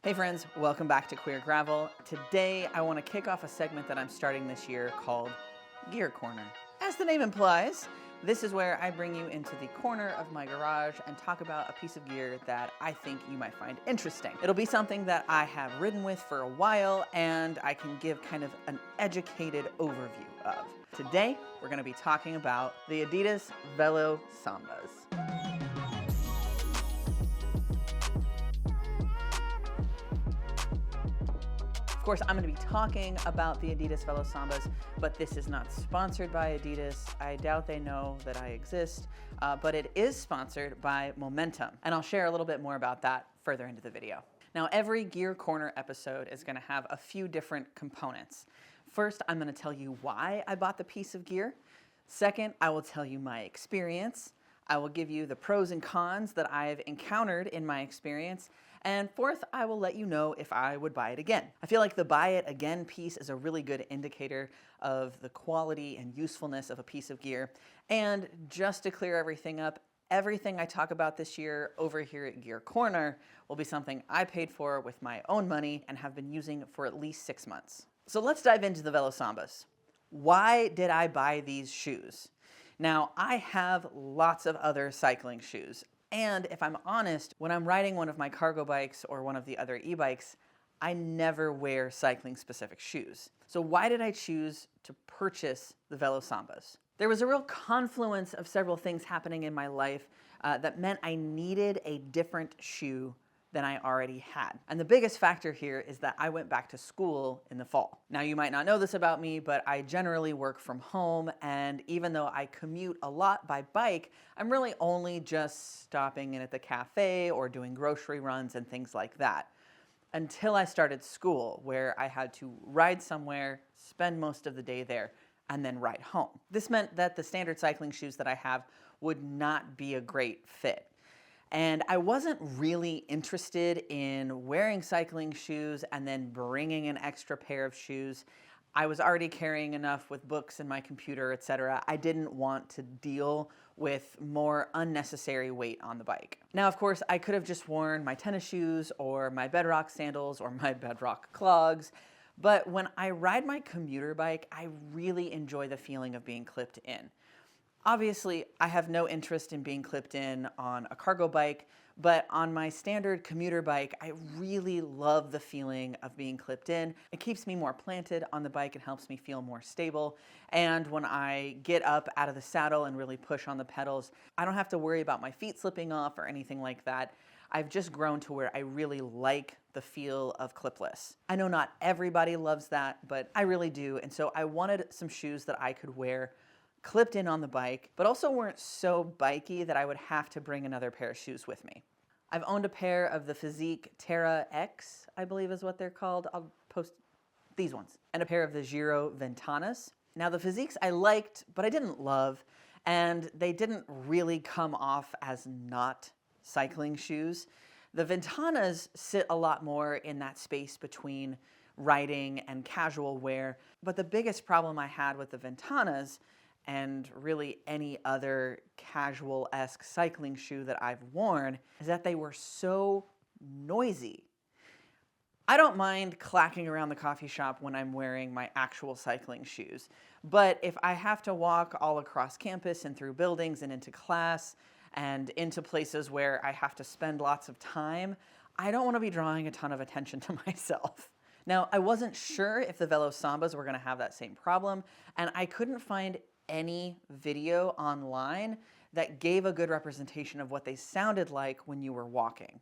Hey friends, welcome back to Queer Gravel. Today I want to kick off a segment that I'm starting this year called Gear Corner. As the name implies, this is where I bring you into the corner of my garage and talk about a piece of gear that I think you might find interesting. It'll be something that I have ridden with for a while and I can give kind of an educated overview of. Today, we're going to be talking about the Adidas Velosambas. Of course, I'm going to be talking about the Adidas Velosambas, but this is not sponsored by Adidas. I doubt they know that I exist, but it is sponsored by Momentum, and I'll share a little bit more about that further into the video. Now, every Gear Corner episode is going to have a few different components. First, I'm going to tell you why I bought the piece of gear. Second, I will tell you my experience. I will give you the pros and cons that I've encountered in my experience. And fourth, I will let you know if I would buy it again. I feel like the buy it again piece is a really good indicator of the quality and usefulness of a piece of gear. And just to clear everything up, everything I talk about this year over here at Gear Corner will be something I paid for with my own money and have been using for at least 6 months. So let's dive into the Velosambas. Why did I buy these shoes? Now, I have lots of other cycling shoes. And if I'm honest, when I'm riding one of my cargo bikes or one of the other e-bikes, I never wear cycling-specific shoes. So why did I choose to purchase the Velosambas? There was a real confluence of several things happening in my life that meant I needed a different shoe than I already had. And the biggest factor here is that I went back to school in the fall. Now, you might not know this about me, but I generally work from home, and even though I commute a lot by bike, I'm really only just stopping in at the cafe or doing grocery runs and things like that. Until I started school, where I had to ride somewhere, spend most of the day there, and then ride home. This meant that the standard cycling shoes that I have would not be a great fit. And I wasn't really interested in wearing cycling shoes and then bringing an extra pair of shoes. I was already carrying enough with books and my computer, etc. I didn't want to deal with more unnecessary weight on the bike. Now, of course, I could have just worn my tennis shoes or my Bedrock sandals or my Bedrock clogs. But when I ride my commuter bike, I really enjoy the feeling of being clipped in. Obviously, I have no interest in being clipped in on a cargo bike, but on my standard commuter bike, I really love the feeling of being clipped in. It keeps me more planted on the bike and helps me feel more stable. And when I get up out of the saddle and really push on the pedals, I don't have to worry about my feet slipping off or anything like that. I've just grown to where I really like the feel of clipless. I know not everybody loves that, but I really do. And so I wanted some shoes that I could wear clipped in on the bike, but also weren't so bikey that I would have to bring another pair of shoes with me. I've owned a pair of the Physique Terra X, I believe is what they're called. I'll post these ones. And a pair of the Giro Ventanas. Now the Physiques I liked, but I didn't love, and they didn't really come off as not cycling shoes. The Ventanas sit a lot more in that space between riding and casual wear, but the biggest problem I had with the Ventanas and really any other casual-esque cycling shoe that I've worn is that they were so noisy. I don't mind clacking around the coffee shop when I'm wearing my actual cycling shoes, but if I have to walk all across campus and through buildings and into class and into places where I have to spend lots of time, I don't want to be drawing a ton of attention to myself. Now, I wasn't sure if the Velosambas were going to have that same problem, and I couldn't find any video online that gave a good representation of what they sounded like when you were walking.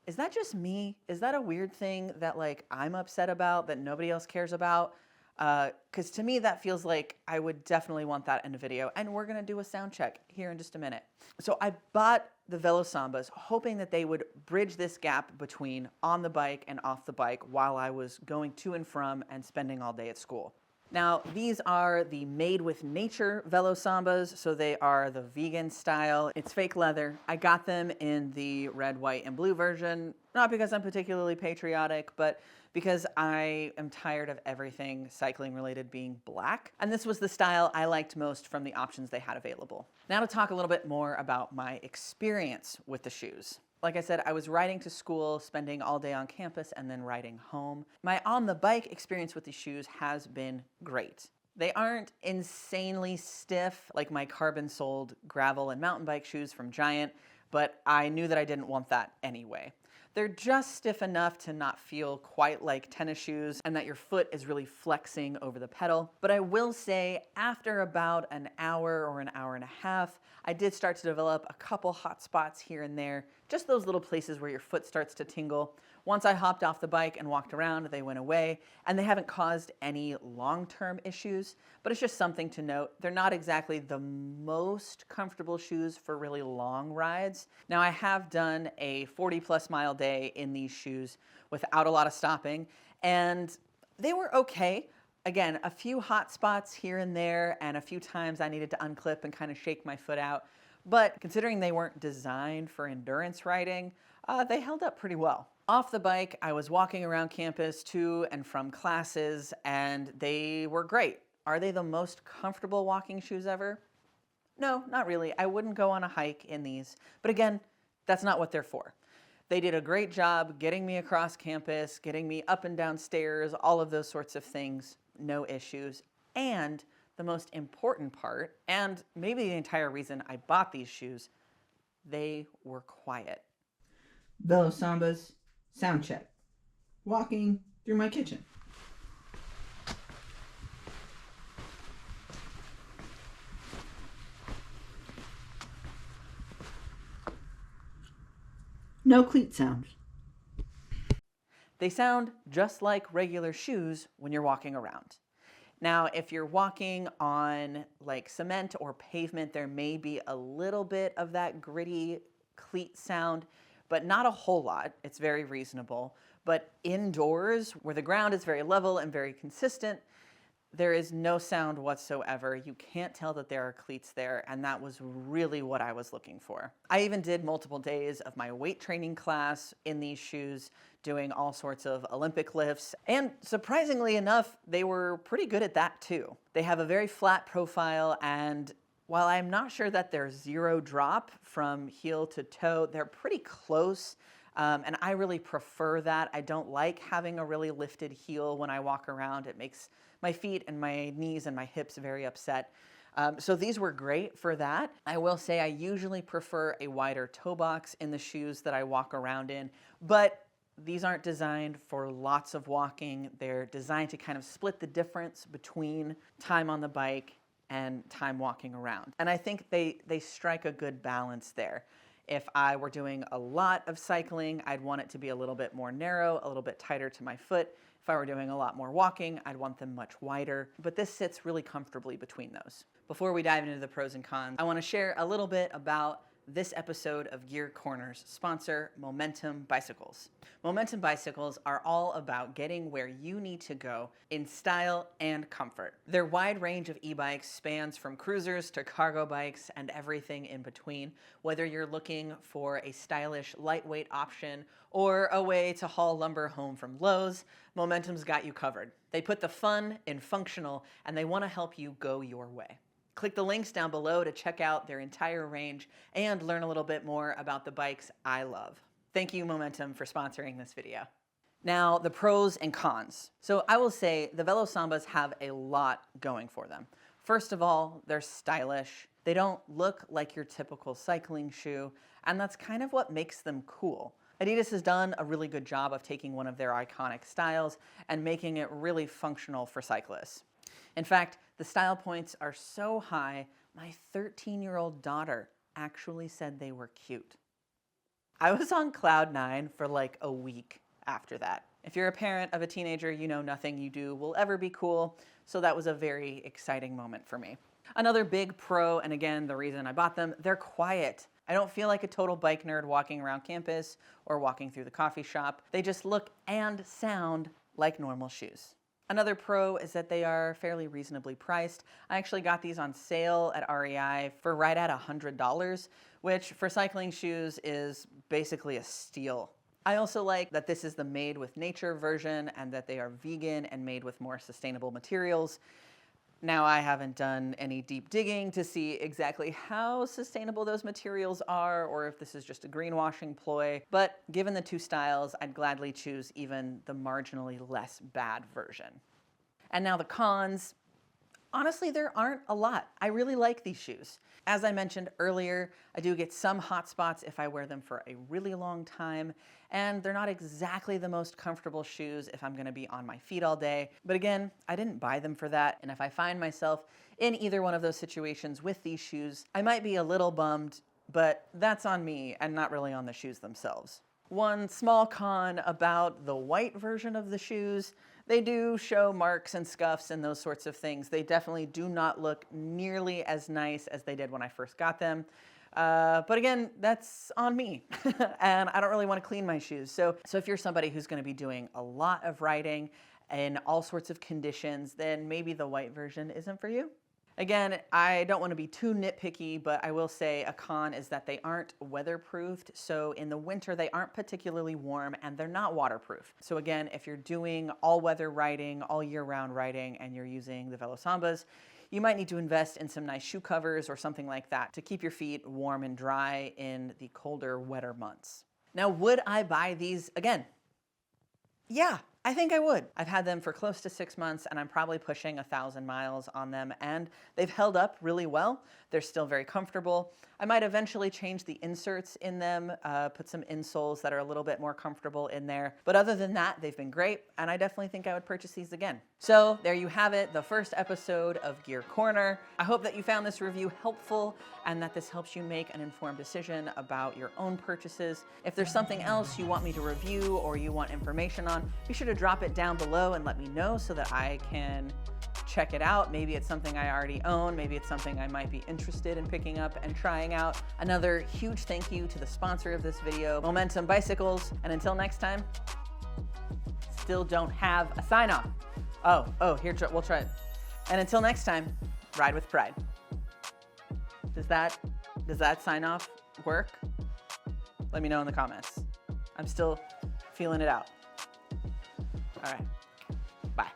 Is that just me? Is that a weird thing that I'm upset about that nobody else cares about? Because to me that feels like I would definitely want that in a video, and we're gonna do a sound check here in just a minute. So I bought the Velosambas hoping that they would bridge this gap between on the bike and off the bike while I was going to and from and spending all day at school. Now, these are the Made with Nature Velosambas, so they are the vegan style. It's fake leather. I got them in the red, white, and blue version, not because I'm particularly patriotic, but because I am tired of everything cycling related being black. And this was the style I liked most from the options they had available. Now to talk a little bit more about my experience with the shoes. Like I said, I was riding to school, spending all day on campus, and then riding home. My on-the-bike experience with these shoes has been great. They aren't insanely stiff like my carbon-soled gravel and mountain bike shoes from Giant, but I knew that I didn't want that anyway. They're just stiff enough to not feel quite like tennis shoes and that your foot is really flexing over the pedal. But I will say after about an hour or an hour and a half, I did start to develop a couple hot spots here and there, just those little places where your foot starts to tingle. Once I hopped off the bike and walked around, they went away, and they haven't caused any long-term issues, but it's just something to note. They're not exactly the most comfortable shoes for really long rides. Now, I have done a 40-plus mile day in these shoes without a lot of stopping, and they were okay. Again, a few hot spots here and there, and a few times I needed to unclip and kind of shake my foot out. But considering they weren't designed for endurance riding, they held up pretty well. Off the bike, I was walking around campus to and from classes, and they were great. Are they the most comfortable walking shoes ever? No, not really. I wouldn't go on a hike in these. But again, that's not what they're for. They did a great job getting me across campus, getting me up and down stairs, all of those sorts of things. No issues. And the most important part, and maybe the entire reason I bought these shoes, they were quiet. Velosambas, sound check. Walking through my kitchen. No cleat sound. They sound just like regular shoes when you're walking around. Now, if you're walking on like cement or pavement, there may be a little bit of that gritty cleat sound, but not a whole lot. It's very reasonable. But indoors, where the ground is very level and very consistent, there is no sound whatsoever. You can't tell that there are cleats there, and that was really what I was looking for. I even did multiple days of my weight training class in these shoes, doing all sorts of Olympic lifts, and surprisingly enough, they were pretty good at that too. They have a very flat profile, and while I'm not sure that they're zero drop from heel to toe, they're pretty close. And I really prefer that. I don't like having a really lifted heel when I walk around. It makes my feet and my knees and my hips very upset. So these were great for that. I will say I usually prefer a wider toe box in the shoes that I walk around in, but these aren't designed for lots of walking. They're designed to kind of split the difference between time on the bike and time walking around. And I think they strike a good balance there. If I were doing a lot of cycling, I'd want it to be a little bit more narrow, a little bit tighter to my foot. If I were doing a lot more walking, I'd want them much wider, but this sits really comfortably between those. Before we dive into the pros and cons, I want to share a little bit about this episode of Gear Corner's sponsor, Momentum Bicycles. Momentum Bicycles are all about getting where you need to go in style and comfort. Their wide range of e-bikes spans from cruisers to cargo bikes and everything in between. Whether you're looking for a stylish, lightweight option or a way to haul lumber home from Lowe's, Momentum's got you covered. They put the fun in functional, and they want to help you go your way. Click the links down below to check out their entire range and learn a little bit more about the bikes I love. Thank you, Momentum, for sponsoring this video. Now, the pros and cons. So I will say the Velosambas have a lot going for them. First of all, they're stylish. They don't look like your typical cycling shoe, and that's kind of what makes them cool. Adidas has done a really good job of taking one of their iconic styles and making it really functional for cyclists. In fact, the style points are so high, my 13-year-old daughter actually said they were cute. I was on cloud 9 for like a week after that. If you're a parent of a teenager, you know nothing you do will ever be cool, so that was a very exciting moment for me. Another big pro, and again, the reason I bought them, they're quiet. I don't feel like a total bike nerd walking around campus or walking through the coffee shop. They just look and sound like normal shoes. Another pro is that they are fairly reasonably priced. I actually got these on sale at REI for right at $100, which for cycling shoes is basically a steal. I also like that this is the made with nature version and that they are vegan and made with more sustainable materials. Now, I haven't done any deep digging to see exactly how sustainable those materials are or if this is just a greenwashing ploy, but given the two styles, I'd gladly choose even the marginally less bad version. And now the cons. Honestly, there aren't a lot. I really like these shoes. As I mentioned earlier, I do get some hot spots if I wear them for a really long time, and they're not exactly the most comfortable shoes if I'm gonna be on my feet all day. But again, I didn't buy them for that, and if I find myself in either one of those situations with these shoes, I might be a little bummed, but that's on me and not really on the shoes themselves. One small con about the white version of the shoes: they do show marks and scuffs and those sorts of things. They definitely do not look nearly as nice as they did when I first got them. But again, that's on me. And I don't really want to clean my shoes. So if you're somebody who's going to be doing a lot of riding in all sorts of conditions, then maybe the white version isn't for you. Again, I don't want to be too nitpicky, but I will say a con is that they aren't weatherproofed. So in the winter, they aren't particularly warm and they're not waterproof. So again, if you're doing all weather riding, all year round riding, and you're using the Velosambas, you might need to invest in some nice shoe covers or something like that to keep your feet warm and dry in the colder, wetter months. Now, would I buy these again? Yeah, I think I would. I've had them for close to 6 months and I'm probably pushing 1,000 miles on them, and they've held up really well. They're still very comfortable. I might eventually change the inserts in them, put some insoles that are a little bit more comfortable in there. But other than that, they've been great, and I definitely think I would purchase these again. So there you have it, the first episode of Gear Corner. I hope that you found this review helpful and that this helps you make an informed decision about your own purchases. If there's something else you want me to review or you want information on, be sure to drop it down below and let me know so that I can check it out. Maybe it's something I already own. Maybe it's something I might be interested in picking up and trying out. Another huge thank you to the sponsor of this video, Momentum Bicycles. And until next time, still don't have a sign off. Oh, here, we'll try it. And until next time, ride with pride. Does that sign off work? Let me know in the comments. I'm still feeling it out. All right, bye.